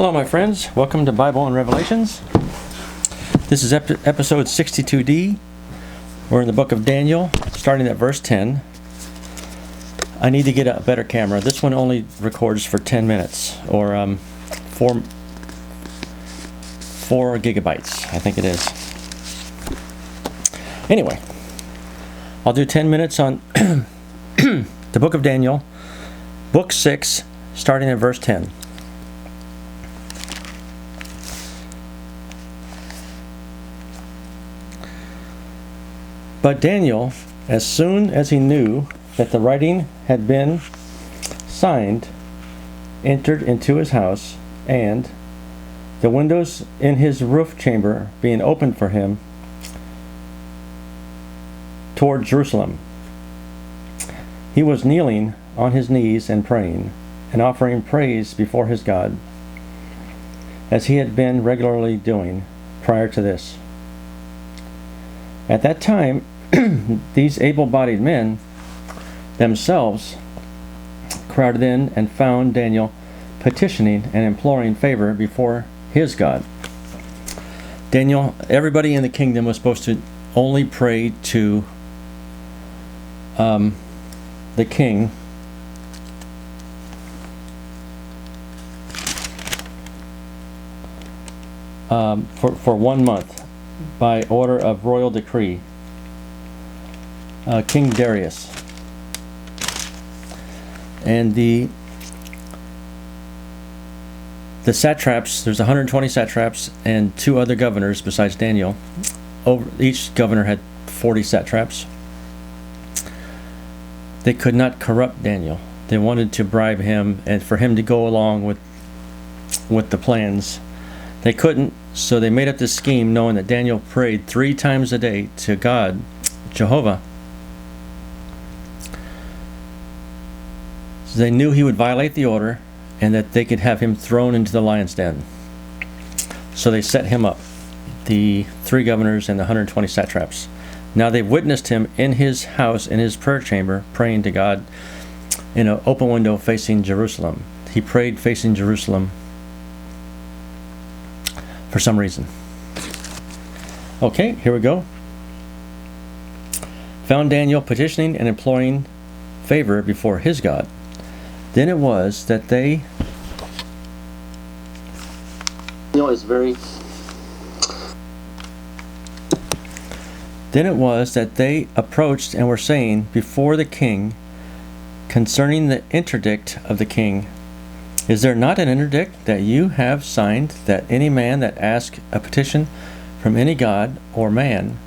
Hello, my friends. Welcome to Bible and Revelations. This is episode 62D. We're in the book of Daniel, starting at verse 10. I need to get a better camera. This one only records for 10 minutes, or 4 gigabytes, I think it is. Anyway, I'll do 10 minutes on the book of Daniel, book 6, starting at verse 10. But Daniel, as soon as he knew that the writing had been signed, entered into his house, and the windows in his roof chamber being opened for him toward Jerusalem, he was kneeling on his knees and praying, and offering praise before his God, as he had been regularly doing prior to this. At that time, these able-bodied men themselves crowded in and found Daniel petitioning and imploring favor before his God. Daniel, everybody in the kingdom was supposed to only pray to the king for 1 month by order of royal decree. King Darius. And the satraps, there's 120 satraps and 2 other governors besides Daniel. Each governor had 40 satraps. They could not corrupt Daniel. They wanted to bribe him and for him to go along with the plans. They couldn't, so they made up this scheme knowing that Daniel prayed 3 times a day to God, Jehovah. So they knew he would violate the order and that they could have him thrown into the lion's den. So they set him up, the 3 governors and the 120 satraps. Now they've witnessed him in his house, in his prayer chamber, praying to God in an open window facing Jerusalem. He prayed facing Jerusalem for some reason. Okay, here we go. Found Daniel petitioning and imploring favor before his God. Then it was that they approached and were saying before the king concerning the interdict of the king, is there not an interdict that you have signed, that any man that asks a petition from any god or man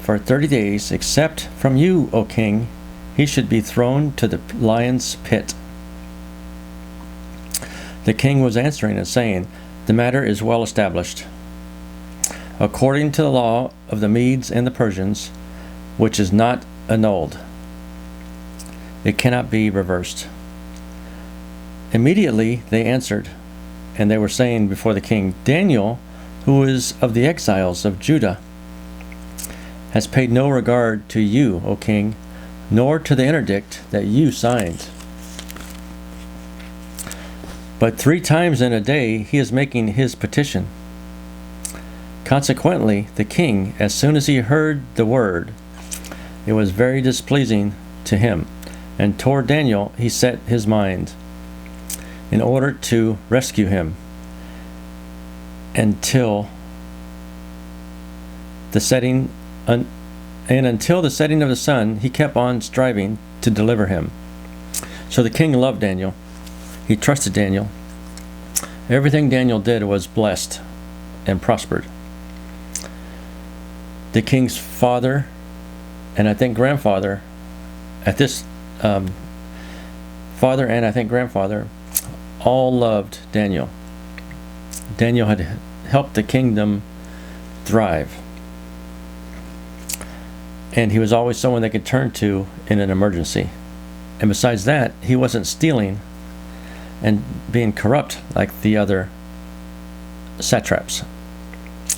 for 30 days, except from you, O king, he should be thrown to the lion's pit? The king was answering and saying, the matter is well established, according to the law of the Medes and the Persians, which is not annulled. It cannot be reversed. Immediately they answered, and they were saying before the king, Daniel, who is of the exiles of Judah, has paid no regard to you, O king, nor to the interdict that you signed. But 3 times in a day he is making his petition. Consequently, the king, as soon as he heard the word, it was very displeasing to him, and toward Daniel he set his mind, in order to rescue him, until the setting of the sun, he kept on striving to deliver him. So the king loved Daniel. He trusted Daniel. Everything Daniel did was blessed and prospered. The king's father and I think grandfather, father and I think grandfather, all loved Daniel. Daniel had helped the kingdom thrive. And he was always someone they could turn to in an emergency. And besides that, he wasn't stealing and being corrupt like the other satraps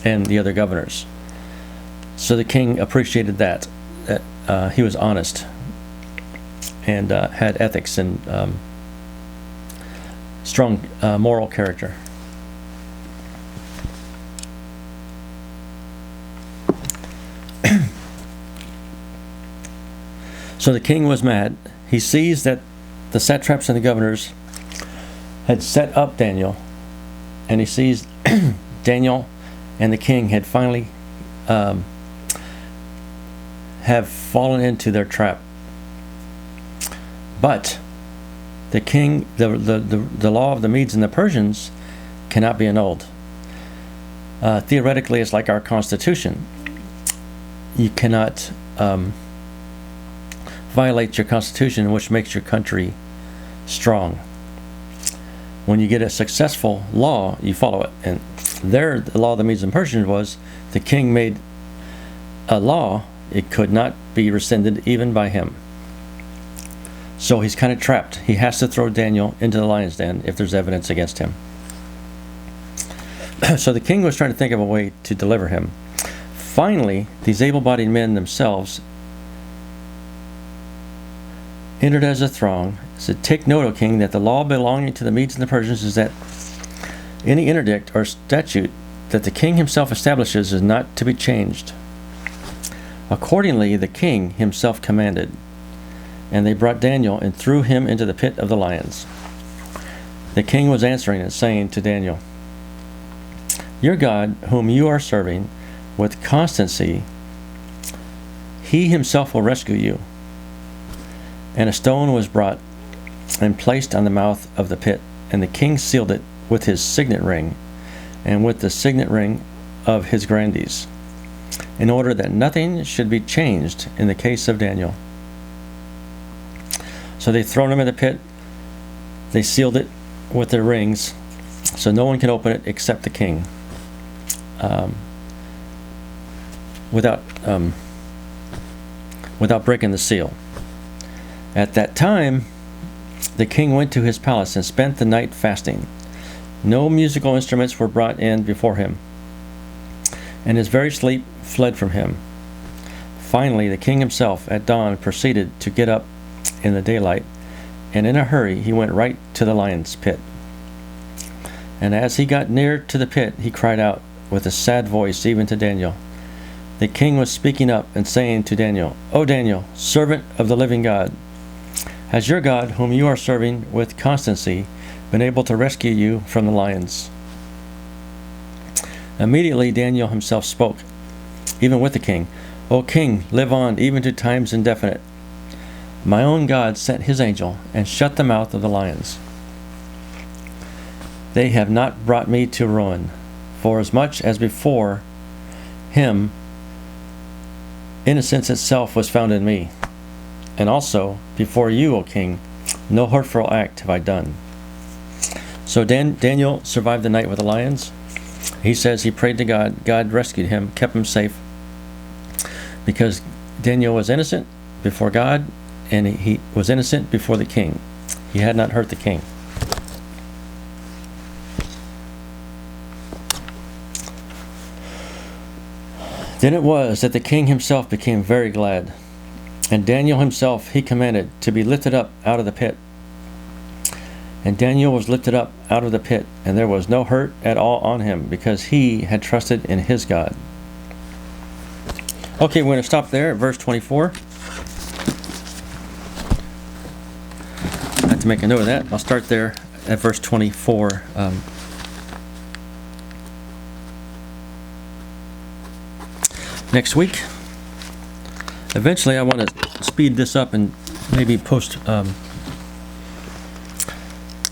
and the other governors. So the king appreciated that he was honest and had ethics and strong moral character. So the king was mad. He sees that the satraps and the governors had set up Daniel, and he sees Daniel and the king had finally have fallen into their trap. But the king, the law of the Medes and the Persians cannot be annulled. Theoretically, it's like our Constitution. You cannot violate your Constitution, which makes your country strong. When you get a successful law, you follow it. And the law of the Medes and Persians was the king made a law, it could not be rescinded even by him. So he's kind of trapped. He has to throw Daniel into the lion's den if there's evidence against him. So the king was trying to think of a way to deliver him. Finally, these able-bodied men themselves entered as a throng, said, "Take note, O king, that the law belonging to the Medes and the Persians is that any interdict or statute that the king himself establishes is not to be changed." Accordingly, the king himself commanded, and they brought Daniel and threw him into the pit of the lions. The king was answering and saying to Daniel, "Your God, whom you are serving with constancy, he himself will rescue you." And a stone was brought and placed on the mouth of the pit, and the king sealed it with his signet ring and with the signet ring of his grandees, in order that nothing should be changed in the case of Daniel. So they thrown him in the pit. They sealed it with their rings, so no one can open it except the king, without breaking the seal. At that time, the king went to his palace and spent the night fasting. No musical instruments were brought in before him, and his very sleep fled from him. Finally, the king himself at dawn proceeded to get up in the daylight, and in a hurry he went right to the lion's pit. And as he got near to the pit, he cried out with a sad voice even to Daniel. The king was speaking up and saying to Daniel, "O Daniel, servant of the living God, has your God, whom you are serving with constancy, been able to rescue you from the lions?" Immediately Daniel himself spoke, even with the king, "O king, live on even to times indefinite. My own God sent his angel and shut the mouth of the lions. They have not brought me to ruin, for as much as before him innocence itself was found in me, and also before you, O king, no hurtful act have I done." So Daniel survived the night with the lions. He says he prayed to God. God rescued him, kept him safe, because Daniel was innocent before God, and he was innocent before the king. He had not hurt the king. Then it was that the king himself became very glad, and Daniel himself he commanded to be lifted up out of the pit. And Daniel was lifted up out of the pit, and there was no hurt at all on him, because he had trusted in his God. Okay, we're going to stop there at verse 24. I have to make a note of that. I'll start there at verse 24. Next week. Eventually I want to speed this up and maybe post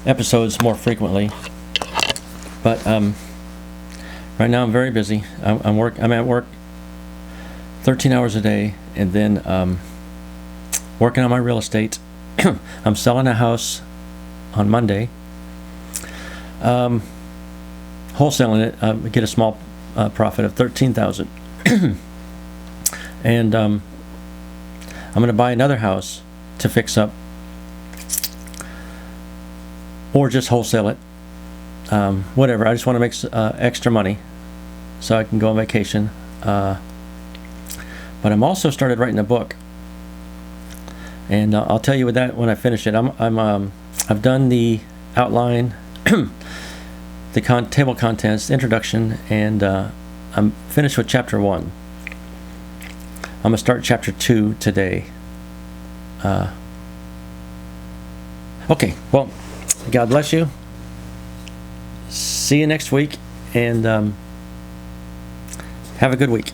episodes more frequently, but right now I'm very busy. I'm at work 13 hours a day, and then working on my real estate. I'm selling a house on Monday, wholesaling it. Get a small profit of $13,000. And I'm going to buy another house to fix up, or just wholesale it. Whatever. I just want to make extra money so I can go on vacation. But I'm also started writing a book, and I'll tell you with that when I finish it. I've done the outline, the table contents, introduction, and I'm finished with chapter 1. I'm going to start chapter 2 today. Okay, well, God bless you. See you next week, and have a good week.